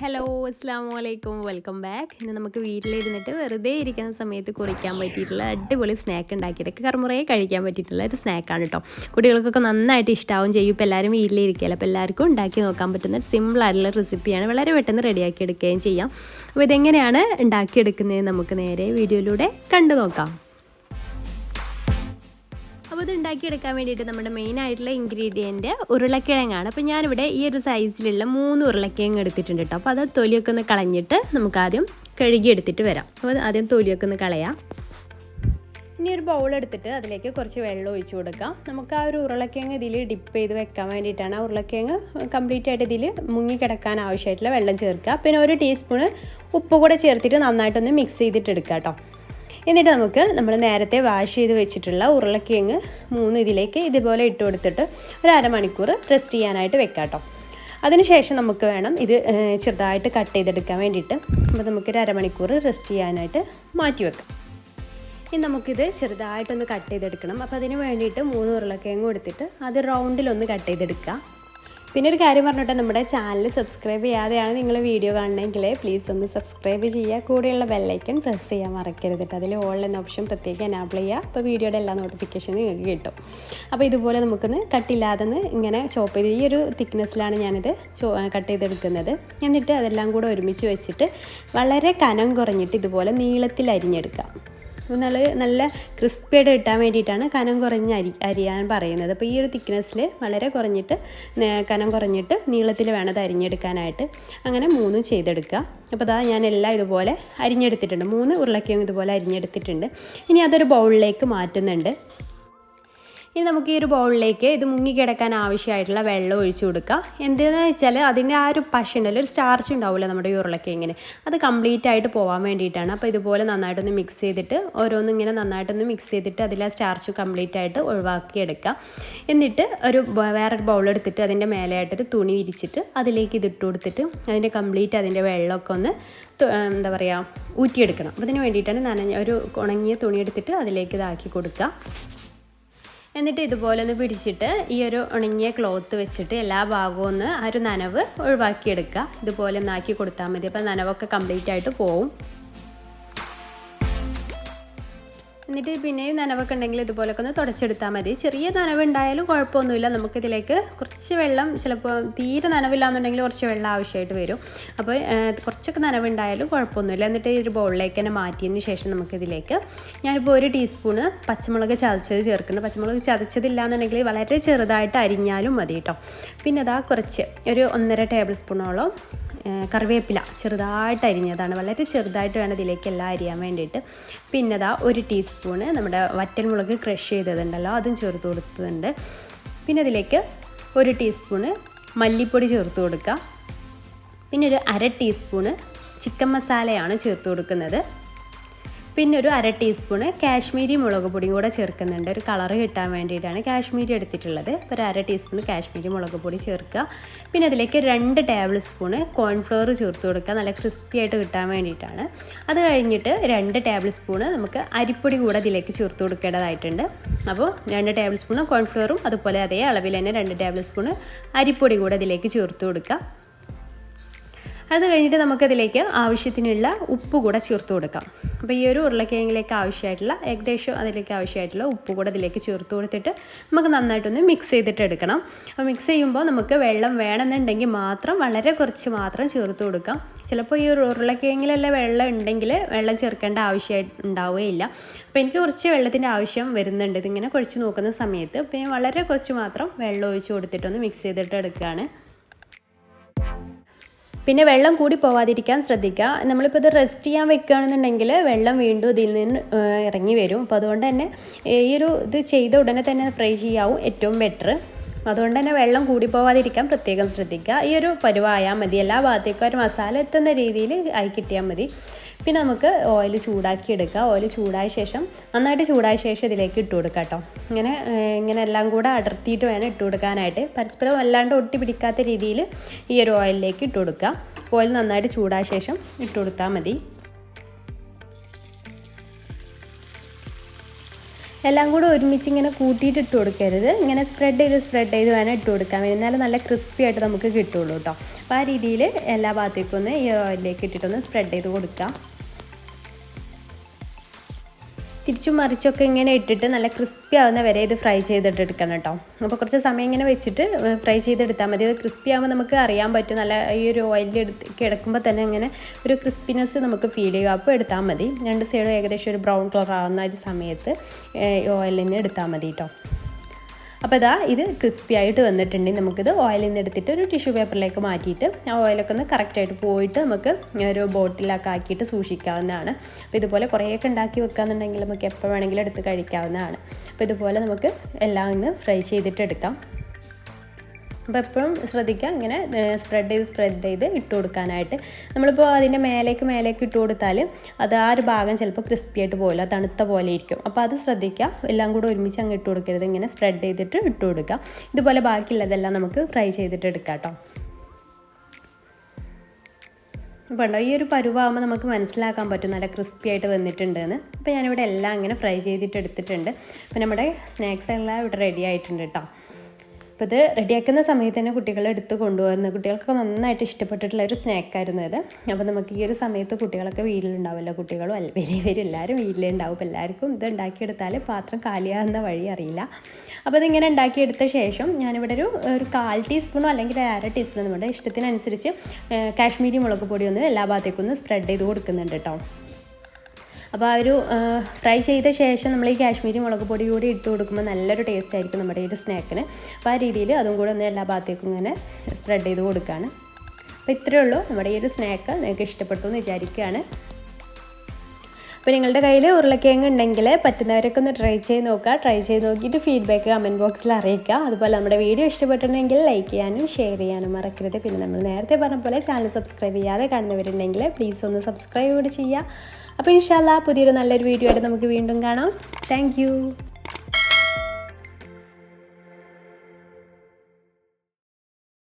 Hello അസ്സലാമലൈക്കും welcome back. ഇന്ന് നമുക്ക് വീട്ടിലിരുന്നിട്ട് വെറുതെ ഇരിക്കുന്ന സമയത്ത് കുറിക്കാൻ പറ്റിയിട്ടുള്ള അടിപൊളി സ്നാക്ക് ഉണ്ടാക്കിയിട്ട് കറുമുറയെ കഴിക്കാൻ പറ്റിയിട്ടുള്ള ഒരു സ്നാക്കാണ് കേട്ടോ. കുട്ടികൾക്കൊക്കെ നന്നായിട്ട് ഇഷ്ടമാവും ചെയ്യും. ഇപ്പോൾ എല്ലാവരും വീട്ടിലിരിക്കുകയല്ലോ, അപ്പോൾ എല്ലാവർക്കും ഉണ്ടാക്കി നോക്കാൻ പറ്റുന്ന സിമ്പിളായിട്ടുള്ള റെസിപ്പിയാണ്. വളരെ പെട്ടെന്ന് റെഡിയാക്കി എടുക്കുകയും ചെയ്യാം. അപ്പോൾ ഇതെങ്ങനെയാണ് ഉണ്ടാക്കിയെടുക്കുന്നത് നമുക്ക് നേരെ വീഡിയോയിലൂടെ കണ്ടു നോക്കാം. അപ്പോൾ ഇത് ഉണ്ടാക്കിയെടുക്കാൻ വേണ്ടിയിട്ട് നമ്മുടെ മെയിനായിട്ടുള്ള ഇൻഗ്രീഡിയൻറ്റ് ഉരുളക്കിഴങ്ങാണ്. അപ്പോൾ ഞാനിവിടെ ഈ ഒരു സൈസിലുള്ള 3 ഉരുളക്കിഴങ്ങ് എടുത്തിട്ടുണ്ട് കേട്ടോ. അപ്പോൾ അത് തൊലിയൊക്കെ ഒന്ന് കളഞ്ഞിട്ട് നമുക്ക് ആദ്യം കഴുകിയെടുത്തിട്ട് വരാം. അപ്പോൾ ആദ്യം തൊലിയൊക്കെ ഒന്ന് കളയാം. ഇനി ഒരു ബൗൾ എടുത്തിട്ട് അതിലേക്ക് കുറച്ച് വെള്ളം ഒഴിച്ച് കൊടുക്കാം. നമുക്ക് ആ ഒരു ഉരുളക്കിഴങ്ങ് ഇതിൽ ഡിപ്പ് ചെയ്ത് വെക്കാൻ വേണ്ടിയിട്ടാണ്. ആ ഉരുളക്കിഴങ്ങ് കംപ്ലീറ്റ് ആയിട്ട് ഇതിൽ മുങ്ങിക്കിടക്കാൻ ആവശ്യമായിട്ടുള്ള വെള്ളം ചേർക്കുക. പിന്നെ 1 ടീസ്പൂണ് ഉപ്പ് കൂടെ ചേർത്തിട്ട് നന്നായിട്ടൊന്ന് മിക്സ് ചെയ്തിട്ട് എടുക്കുക കേട്ടോ. എന്നിട്ട് നമുക്ക് നമ്മൾ നേരത്തെ വാഷ് ചെയ്ത് വെച്ചിട്ടുള്ള ഉരുളക്കിഴങ്ങ് 3 ഇതിലേക്ക് ഇതുപോലെ ഇട്ട് കൊടുത്തിട്ട് ഒരു അരമണിക്കൂർ റെസ്റ്റ് ചെയ്യാനായിട്ട് വെക്കാം കേട്ടോ. അതിനുശേഷം നമുക്ക് വേണം ഇത് ചെറുതായിട്ട് കട്ട് ചെയ്തെടുക്കാൻ വേണ്ടിയിട്ട്. അപ്പോൾ നമുക്കൊരു അരമണിക്കൂർ റെസ്റ്റ് ചെയ്യാനായിട്ട് മാറ്റി വെക്കാം. ഇനി നമുക്കിത് ചെറുതായിട്ടൊന്ന് കട്ട് ചെയ്തെടുക്കണം. അപ്പോൾ അതിന് വേണ്ടിയിട്ട് 3 ഉരുളക്കിഴങ്ങ് കൊടുത്തിട്ട് അത് റൗണ്ടിലൊന്ന് കട്ട് ചെയ്തെടുക്കുക. പിന്നെ ഒരു കാര്യം പറഞ്ഞിട്ട്, നമ്മുടെ ചാനൽ സബ്സ്ക്രൈബ് ചെയ്യാതെയാണ് നിങ്ങൾ വീഡിയോ കാണണമെങ്കിൽ പ്ലീസ് ഒന്ന് സബ്സ്ക്രൈബ് ചെയ്യുക. കൂടെയുള്ള ബെല്ലൈക്കൺ പ്രസ് ചെയ്യാൻ മറക്കരുത് കേട്ടോ. അതിൽ ഓൾ എന്ന ഓപ്ഷൻ പ്രത്യേകം എനാബിൾ ചെയ്യുക. അപ്പോൾ വീഡിയോയുടെ എല്ലാ നോട്ടിഫിക്കേഷനും നിങ്ങൾക്ക് കിട്ടും. അപ്പോൾ ഇതുപോലെ നമുക്കൊന്ന് കട്ടില്ലാതെ ഇങ്ങനെ ചോപ്പ് ചെയ്ത് ഈ ഒരു തിക്നെസ്സിലാണ് ഞാനിത് കട്ട് ചെയ്തെടുക്കുന്നത്. എന്നിട്ട് അതെല്ലാം കൂടെ ഒരുമിച്ച് വെച്ചിട്ട് വളരെ കനം കുറഞ്ഞിട്ട് ഇതുപോലെ നീളത്തിൽ അരിഞ്ഞെടുക്കാം. നല്ല ക്രിസ്പിയായിട്ട് കിട്ടാൻ വേണ്ടിയിട്ടാണ് കനം കുറഞ്ഞ് അരിയാൻ പറയുന്നത്. അപ്പോൾ ഈ ഒരു തിക്നെസ്സിൽ വളരെ കനം കുറഞ്ഞിട്ട് നീളത്തിൽ വേണം അത് അരിഞ്ഞെടുക്കാനായിട്ട്. അങ്ങനെ 3 ചെയ്തെടുക്കുക. അപ്പോൾ അതാ ഞാൻ എല്ലാം ഇതുപോലെ അരിഞ്ഞെടുത്തിട്ടുണ്ട്. 3 ഉരുളക്കിഴങ്ങ് ഇതുപോലെ അരിഞ്ഞെടുത്തിട്ടുണ്ട്. ഇനി അതൊരു ബൗളിലേക്ക് മാറ്റുന്നുണ്ട്. ഇനി നമുക്ക് ഈ ഒരു ബൗളിലേക്ക് ഇത് മുങ്ങിക്കിടക്കാൻ ആവശ്യമായിട്ടുള്ള വെള്ളം ഒഴിച്ചു കൊടുക്കുക. എന്തെന്ന് വെച്ചാൽ അതിൻ്റെ ആ ഒരു പശ ഉണ്ടല്ലോ, ഒരു സ്റ്റാർച്ച് ഉണ്ടാവില്ല നമ്മുടെ ഈ ഉരുളക്കിഴങ്ങിന്, അത് കംപ്ലീറ്റ് ആയിട്ട് പോകാൻ വേണ്ടിയിട്ടാണ്. അപ്പോൾ ഇതുപോലെ നന്നായിട്ടൊന്ന് മിക്സ് ചെയ്തിട്ട് ഇങ്ങനെ നന്നായിട്ടൊന്ന് മിക്സ് ചെയ്തിട്ട് അതിലെ സ്റ്റാർച്ച് കംപ്ലീറ്റ് ആയിട്ട് ഒഴിവാക്കിയെടുക്കുക. എന്നിട്ട് വേറൊരു ബൗൾ എടുത്തിട്ട് അതിൻ്റെ മേലെയായിട്ടൊരു തുണി വിരിച്ചിട്ട് അതിലേക്ക് ഇതിട്ട് കൊടുത്തിട്ട് അതിൻ്റെ കംപ്ലീറ്റ് അതിൻ്റെ വെള്ളമൊക്കെ ഒന്ന് ഊറ്റിയെടുക്കണം. അപ്പോൾ അതിന് വേണ്ടിയിട്ടാണ് ഒരു ഉണങ്ങിയ തുണി എടുത്തിട്ട് അതിലേക്ക് ഇതാക്കി കൊടുക്കുക. എന്നിട്ട് ഇതുപോലെ ഒന്ന് പിടിച്ചിട്ട് ഈ ഒരു ഉണങ്ങിയ ക്ലോത്ത് വെച്ചിട്ട് എല്ലാ ഭാഗവും ഒന്ന് ആ ഒരു നനവ് ഒഴിവാക്കിയെടുക്കുക. ഇതുപോലെ ഒന്ന് ആക്കി കൊടുത്താൽ മതി. അപ്പോൾ നനവൊക്കെ കംപ്ലീറ്റ് ആയിട്ട് പോവും. എന്നിട്ട് പിന്നെ നനവൊക്കെ ഉണ്ടെങ്കിൽ ഇതുപോലൊക്കെ ഒന്ന് തുടച്ചെടുത്താൽ മതി. ചെറിയ നനവ് ഉണ്ടായാലും കുഴപ്പമൊന്നുമില്ല. നമുക്കിതിലേക്ക് കുറച്ച് വെള്ളം, ചിലപ്പോൾ തീരെ നനവില്ലാന്നുണ്ടെങ്കിൽ കുറച്ച് വെള്ളം ആവശ്യമായിട്ട് വരും. അപ്പോൾ കുറച്ചൊക്കെ നനവുണ്ടായാലും കുഴപ്പമൊന്നുമില്ല. എന്നിട്ട് ഈ ഒരു ബൗളിലേക്ക് തന്നെ മാറ്റിയതിന് ശേഷം നമുക്കിതിലേക്ക് ഞാനിപ്പോൾ 1 ടീസ്പൂണ് പച്ചമുളക് ചതച്ചത് ചേർക്കുന്നുണ്ട്. പച്ചമുളക് ചതച്ചതില്ല എന്നുണ്ടെങ്കിൽ വളരെ ചെറുതായിട്ട് അരിഞ്ഞാലും മതി കേട്ടോ. പിന്നെ അതാ കുറച്ച് ഒരു 1.5 ടേബിൾ സ്പൂണോളം കറിവേപ്പില ചെറുതായിട്ട് അരിഞ്ഞതാണ്. വളരെ ചെറുതായിട്ട് വേണം ഇതിലേക്ക് എല്ലാം അരിയാൻ വേണ്ടിയിട്ട്. പിന്നെ അതാ 1 ടീസ്പൂണ് നമ്മുടെ വറ്റൽമുളക് ക്രഷ് ചെയ്തതുണ്ടല്ലോ, അതും ചേർത്ത് കൊടുത്തിട്ടുണ്ട്. പിന്നെ അതിലേക്ക് 1 ടീസ്പൂണ് മല്ലിപ്പൊടി ചേർത്ത് കൊടുക്കുക. പിന്നെ ഒരു 1/2 ടീസ്പൂണ് ചിക്കൻ മസാലയാണ് ചേർത്ത് കൊടുക്കുന്നത്. പിന്നെ ഒരു 1/2 ടീസ്പൂണ് കാശ്മീരി മുളക് പൊടിയും കൂടെ ചേർക്കുന്നുണ്ട്. ഒരു കളറ് കിട്ടാൻ വേണ്ടിയിട്ടാണ് കാശ്മീരി എടുത്തിട്ടുള്ളത്. അപ്പോൾ ഒരു 1/2 ടീസ്പൂണ് കാശ്മീരി മുളക് പൊടി ചേർക്കുക. പിന്നെ അതിലേക്ക് 2 ടേബിൾ സ്പൂണ് കോൺഫ്ലവർ ചേർത്ത് കൊടുക്കുക, നല്ല ക്രിസ്പി ആയിട്ട് കിട്ടാൻ വേണ്ടിയിട്ടാണ്. അത് കഴിഞ്ഞിട്ട് 2 ടേബിൾ സ്പൂണ് നമുക്ക് അരിപ്പൊടി കൂടെ ഇതിലേക്ക് ചേർത്ത് കൊടുക്കേണ്ടതായിട്ടുണ്ട്. അപ്പോൾ 2 ടേബിൾ സ്പൂണ് കോൺഫ്ലവറും അതുപോലെ അതേ അളവിൽ തന്നെ 2 ടേബിൾ സ്പൂണ് അരിപ്പൊടി കൂടെ ഇതിലേക്ക് ചേർത്ത് കൊടുക്കുക. അത് കഴിഞ്ഞിട്ട് നമുക്കതിലേക്ക് ആവശ്യത്തിനുള്ള ഉപ്പ് കൂടെ ചേർത്ത് കൊടുക്കാം. അപ്പോൾ ഈ ഒരു ഉരുളക്കിഴങ്ങിലേക്ക് ആവശ്യമായിട്ടുള്ള അതിലേക്ക് ആവശ്യമായിട്ടുള്ള ഉപ്പ് കൂടെ ഇതിലേക്ക് ചേർത്ത് കൊടുത്തിട്ട് നമുക്ക് നന്നായിട്ടൊന്ന് മിക്സ് ചെയ്തിട്ട് എടുക്കണം. അപ്പോൾ മിക്സ് ചെയ്യുമ്പോൾ നമുക്ക് വെള്ളം വേണമെന്നുണ്ടെങ്കിൽ മാത്രം വളരെ കുറച്ച് മാത്രം ചേർത്ത് കൊടുക്കാം. ചിലപ്പോൾ ഈ ഉരുളക്കിഴങ്ങിലെല്ലാം വെള്ളം ഉണ്ടെങ്കിൽ വെള്ളം ചേർക്കേണ്ട ആവശ്യമായിട്ട് ഉണ്ടാവുകയില്ല. അപ്പോൾ എനിക്ക് കുറച്ച് വെള്ളത്തിൻ്റെ ആവശ്യം വരുന്നുണ്ട് ഇതിങ്ങനെ കുഴച്ച് നോക്കുന്ന സമയത്ത്. അപ്പോൾ ഞാൻ വളരെ കുറച്ച് മാത്രം വെള്ളം ഒഴിച്ച് കൊടുത്തിട്ടൊന്ന് മിക്സ് ചെയ്തിട്ട് എടുക്കുകയാണ്. പിന്നെ വെള്ളം കൂടി പോവാതിരിക്കാൻ ശ്രദ്ധിക്കുക. നമ്മളിപ്പോൾ ഇത് റെസ്റ്റ് ചെയ്യാൻ വെക്കുകയാണെന്നുണ്ടെങ്കിൽ വെള്ളം വീണ്ടും ഇതിൽ നിന്ന് ഇറങ്ങി വരും. അപ്പോൾ അതുകൊണ്ട് തന്നെ ഇത് ചെയ്ത ഉടനെ തന്നെ ഫ്രൈ ചെയ്യാവും ഏറ്റവും ബെറ്റർ. അതുകൊണ്ട് തന്നെ വെള്ളം കൂടി പോവാതിരിക്കാൻ പ്രത്യേകം ശ്രദ്ധിക്കുക. ഈ ഒരു പരുവായാൽ മതി. എല്ലാ ഭാഗത്തേക്കും ഒരു മസാല എത്തുന്ന രീതിയിൽ ആയി കിട്ടിയാൽ മതി. പിന്നെ നമുക്ക് ഓയിൽ ചൂടാക്കി എടുക്കുക. ഓയിൽ നന്നായിട്ട് ചൂടായ ശേഷം ഇതിലേക്ക് ഇട്ട് കൊടുക്കുക കേട്ടോ. ഇങ്ങനെ എല്ലാം കൂടെ അടർത്തിയിട്ട് വേണം ഇട്ട് കൊടുക്കാനായിട്ട്. പരസ്പരം അല്ലാണ്ട് ഒട്ടി പിടിക്കാത്ത രീതിയിൽ ഈ ഒരു ഓയിലിലേക്ക് ഇട്ട് കൊടുക്കുക. ഓയിൽ നന്നായിട്ട് ചൂടായ ശേഷം ഇട്ട് കൊടുത്താൽ മതി. എല്ലാം കൂടെ ഒരുമിച്ച് ഇങ്ങനെ കൂട്ടിയിട്ട് ഇട്ട് കൊടുക്കരുത്. ഇങ്ങനെ സ്പ്രെഡ് ചെയ്ത് വേണം ഇട്ട് കൊടുക്കാൻ. എന്നാലും നല്ല ക്രിസ്പി ആയിട്ട് നമുക്ക് കിട്ടുള്ളൂ കേട്ടോ. അപ്പോൾ ആ രീതിയിൽ എല്ലാ ഭാഗത്തേക്കും ഒന്ന് ഈ ഓയിലിലേക്ക് ഇട്ടിട്ടൊന്ന് സ്പ്രെഡ് ചെയ്ത് കൊടുക്കാം. തിരിച്ചും മറിച്ചൊക്കെ ഇങ്ങനെ ഇട്ടിട്ട് നല്ല ക്രിസ്പി ആവുന്ന വരെ ഇത് ഫ്രൈ ചെയ്തിട്ട് എടുക്കണം കേട്ടോ. അപ്പോൾ കുറച്ച് സമയം ഇങ്ങനെ വെച്ചിട്ട് ഫ്രൈ ചെയ്തെടുത്താൽ മതി. അത് ക്രിസ്പി ആകുമ്പോൾ നമുക്ക് അറിയാൻ പറ്റും. നല്ല ഈ ഒരു ഓയിലിൽ കിടക്കുമ്പോൾ തന്നെ ഇങ്ങനെ ഒരു ക്രിസ്പിനെസ് നമുക്ക് ഫീൽ ചെയ്യും. അപ്പോൾ എടുത്താൽ മതി. രണ്ട് സൈഡും ഏകദേശം ഒരു ബ്രൗൺ കളർ ആവുന്ന ഒരു സമയത്ത് ഓയിലിൽ നിന്ന് എടുത്താൽ മതി കേട്ടോ. അപ്പോൾ ഇത് ക്രിസ്പി ആയിട്ട് വന്നിട്ടുണ്ടെങ്കിൽ നമുക്കിത് ഓയിലിൽ നിന്ന് എടുത്തിട്ട് ഒരു ടിഷ്യൂ പേപ്പറിലേക്ക് മാറ്റിയിട്ട് ആ ഓയിലൊക്കെ ഒന്ന് കറക്റ്റായിട്ട് പോയിട്ട് നമുക്ക് ഒരു ബോട്ടിലൊക്കെ ആക്കിയിട്ട് സൂക്ഷിക്കാവുന്നതാണ്. അപ്പോൾ ഇതുപോലെ കുറേയൊക്കെ ഉണ്ടാക്കി വെക്കാമെന്നുണ്ടെങ്കിൽ നമുക്ക് എപ്പോൾ വേണമെങ്കിലും എടുത്ത് കഴിക്കാവുന്നതാണ്. അപ്പോൾ ഇതുപോലെ നമുക്ക് എല്ലാം ഒന്ന് ഫ്രൈ ചെയ്തിട്ട് എടുക്കാം. അപ്പോൾ എപ്പോഴും ശ്രദ്ധിക്കുക ഇങ്ങനെ സ്പ്രെഡ് ചെയ്ത് ഇട്ട് കൊടുക്കാനായിട്ട്. നമ്മളിപ്പോൾ അതിൻ്റെ മേലേക്ക് ഇട്ട് കൊടുത്താൽ അത് ആ ഒരു ഭാഗം ചിലപ്പോൾ ക്രിസ്പി ആയിട്ട് പോകില്ല, തണുത്ത പോലെ ഇരിക്കും. അപ്പോൾ അത് ശ്രദ്ധിക്കുക. എല്ലാം കൂടെ ഒരുമിച്ച് അങ്ങ് ഇട്ട് കൊടുക്കരുത്. ഇങ്ങനെ സ്പ്രെഡ് ചെയ്തിട്ട് ഇട്ട് കൊടുക്കുക. ഇതുപോലെ ബാക്കിയുള്ളതെല്ലാം നമുക്ക് ഫ്രൈ ചെയ്തിട്ട് എടുക്കാം കേട്ടോ. അപ്പോൾ ഈ ഒരു പരുവാകുമ്പോൾ നമുക്ക് മനസ്സിലാക്കാൻ പറ്റും നല്ല ക്രിസ്പി ആയിട്ട് വന്നിട്ടുണ്ടെന്ന്. അപ്പോൾ ഞാനിവിടെ എല്ലാം ഇങ്ങനെ ഫ്രൈ ചെയ്തിട്ട് എടുത്തിട്ടുണ്ട്. അപ്പോൾ നമ്മുടെ സ്നാക്സ് എല്ലാം ഇവിടെ റെഡി ആയിട്ടുണ്ട് കേട്ടോ. അപ്പോൾ ഇത് റെഡിയാക്കുന്ന സമയത്ത് തന്നെ കുട്ടികളെ എടുത്ത് കൊണ്ടുപോകുന്നത് കുട്ടികൾക്കൊക്കെ നന്നായിട്ട് ഇഷ്ടപ്പെട്ടിട്ടുള്ള ഒരു സ്നാക്കായിരുന്നു ഇത്. അപ്പോൾ നമുക്ക് ഈ ഒരു സമയത്ത് കുട്ടികളൊക്കെ വീട്ടിലുണ്ടാവില്ല, കുട്ടികളും വലിയവരും എല്ലാവരും വീട്ടിലുണ്ടാവും. അപ്പോൾ എല്ലാവർക്കും ഇത് ഉണ്ടാക്കിയെടുത്താൽ പാത്രം കാലിയാകുന്ന വഴി അറിയില്ല. അപ്പോൾ ഇതിങ്ങനെ ഉണ്ടാക്കിയെടുത്ത ശേഷം ഞാനിവിടെ ഒരു 1/4 ടീസ്പൂണോ അല്ലെങ്കിൽ 1/2 ടീസ്പൂൺ നമ്മുടെ ഇഷ്ടത്തിനനുസരിച്ച് കാശ്മീരി മുളക് പൊടി ഒന്ന് എല്ലാ ഭാഗത്തേക്കും ഒന്ന് സ്പ്രെഡ് ചെയ്ത് കൊടുക്കുന്നുണ്ട് കേട്ടോ. അപ്പോൾ ആ ഒരു ഫ്രൈ ചെയ്ത ശേഷം നമ്മൾ ഈ കാശ്മീരി മുളക് പൊടി കൂടി ഇട്ട് കൊടുക്കുമ്പോൾ നല്ലൊരു ടേസ്റ്റ് ആയിരിക്കും നമ്മുടെ ഈ ഒരു സ്നാക്കിന്. അപ്പോൾ ആ രീതിയിൽ അതും കൂടെ ഒന്ന് എല്ലാ ഭാഗത്തേക്കും ഇങ്ങനെ സ്പ്രെഡ് ചെയ്ത് കൊടുക്കുകയാണ്. അപ്പോൾ ഇത്രയേ ഉള്ളൂ നമ്മുടെ ഈ ഒരു സ്നാക്ക്. നിങ്ങൾക്ക് ഇഷ്ടപ്പെട്ടു എന്ന് വിചാരിക്കുകയാണ്. അപ്പോൾ നിങ്ങളുടെ കയ്യിൽ ഉരുളക്കിഴങ്ങ് ഉണ്ടെങ്കിൽ പറ്റുന്നവരൊക്കെ ഒന്ന് ട്രൈ ചെയ്ത് നോക്കുക. ട്രൈ ചെയ്ത് നോക്കിയിട്ട് ഫീഡ്ബാക്ക് കമൻറ്റ് ബോക്സിൽ അറിയിക്കുക. അതുപോലെ നമ്മുടെ വീഡിയോ ഇഷ്ടപ്പെട്ടിട്ടുണ്ടെങ്കിൽ ലൈക്ക് ചെയ്യാനും ഷെയർ ചെയ്യാനും മറക്കരുത്. പിന്നെ നമ്മൾ നേരത്തെ പറഞ്ഞ പോലെ ചാനൽ സബ്സ്ക്രൈബ് ചെയ്യാതെ കാണുന്നവരുണ്ടെങ്കിൽ പ്ലീസ് ഒന്ന് സബ്സ്ക്രൈബ് കൂടി ചെയ്യുക. അപ്പോൾ ഇൻഷാ അല്ലാഹ് പുതിയൊരു നല്ലൊരു വീഡിയോ ആയിട്ട് നമുക്ക് വീണ്ടും കാണാം. താങ്ക്